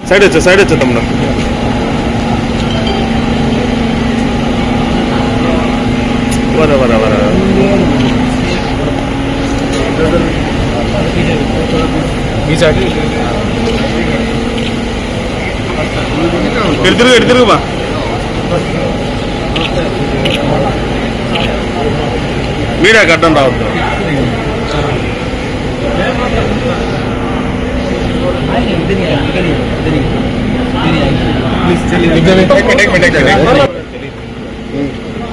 Side వచ్చా తమ్ముడు. వర ఎడుతురుగు బా. మీడియా కట్టం రావద్దు.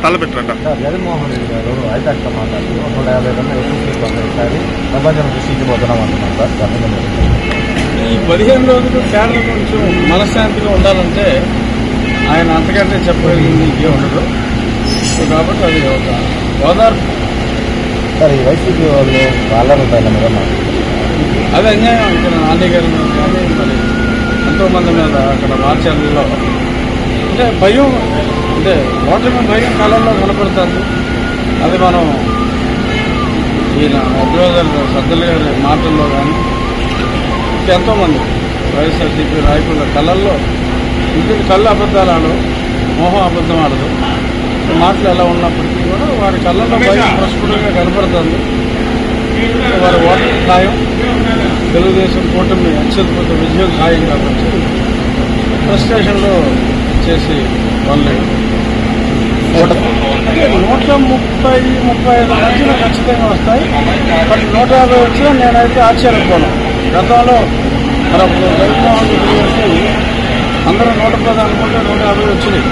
తల పెట్టంట. జగన్మోహన్ రెడ్డి గారు ఐటాక్తో మాట్లాడుతూ 150 కన్నా ఎక్కువ పంపిస్తారు, ప్రపంచం సృష్టించబోతున్నాం అంటున్నాం సార్. ఈ 15 రోజులు కేంద్రం కొంచెం మనశ్శాంతిగా ఉండాలంటే ఆయన అంతకంటే చెప్పగలిగింది ఇంకే ఉండదు. కాబట్టి అది ఒక ఓదార్పు. సార్, ఈ వైసీపీ వాళ్ళు వాళ్ళ మీద అది అన్యాయం. ఇక్కడ నాని గారి మీద కానీ మరి ఎంతోమంది మీద అక్కడ మార్చాలలో అంటే భయం, అంటే ఓటమి భయం కాలంలో కనపడుతుంది. అది మనం ఈయన అభివృద్ధి సజ్జల గారి మాటల్లో కానీ ఎంతోమంది వైఎస్ఆర్సీపీ నాయకుల కళల్లో ఇంటికి కళ్ళు అబద్ధాలు ఆడవు, మోహం అబద్ధం ఆడదు. మాటలు ఎలా ఉన్నప్పటికీ కూడా వారి కళ్ళల్లో భయం ప్రస్ఫుటంగా కనపడుతుంది. వారి ఓటమి ఖాయం, తెలుగుదేశం కూటమి అత్యద్భుత విజయం ఖాయం కాబట్టి ఫ్రస్ట్రేషన్లో చేసి వాళ్ళు 130-35 మధ్యన ఖచ్చితంగా వస్తాయి. బట్ 150 వచ్చినా నేనైతే ఆశ్చర్యపోను. గతంలో మరి అప్పుడు జగన్మోహన్ రెడ్డి గారికి అందరూ 110 అనుకుంటే 150 వచ్చినాయి.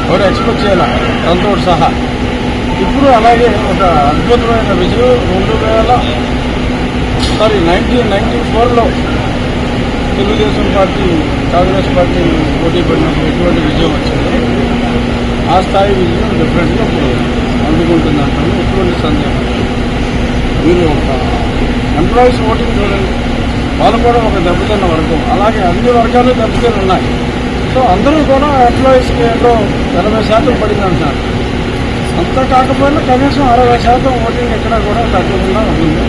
ఎవరు ఎక్స్పెక్ట్ చేయాల తనతో సహా. ఇప్పుడు అలాగే ఒక అద్భుతమైన విజయం 1994లో తెలుగుదేశం పార్టీ కాంగ్రెస్ పార్టీ పోటీ పడినప్పుడు ఎటువంటి విజయం వచ్చింది, ఆ స్థాయి విజయం డిఫరెంట్గా ఇప్పుడు అందుకుంటుందంటాను. ఎటువంటి సందేహం. మీరు ఒక ఎంప్లాయీస్ ఓటింగ్ చూడండి, వాళ్ళు కూడా ఒక దెబ్బతిన్న వర్గం. అలాగే అన్ని వర్గాలు దెబ్బతిని ఉన్నాయి. సో అందరూ కూడా ఎంప్లాయీస్కి ఏదో 80% పడింది అంటున్నారు. అంత కాకపోయినా కనీసం 60% ఓటింగ్ ఎక్కడా కూడా తగ్గకుండా ఉంటుంది.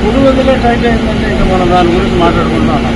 పుడు వదిలే టైట్ అయిందంటే ఇంకా మనం దాని గురించి మాట్లాడుకుంటూ ఉన్నాం.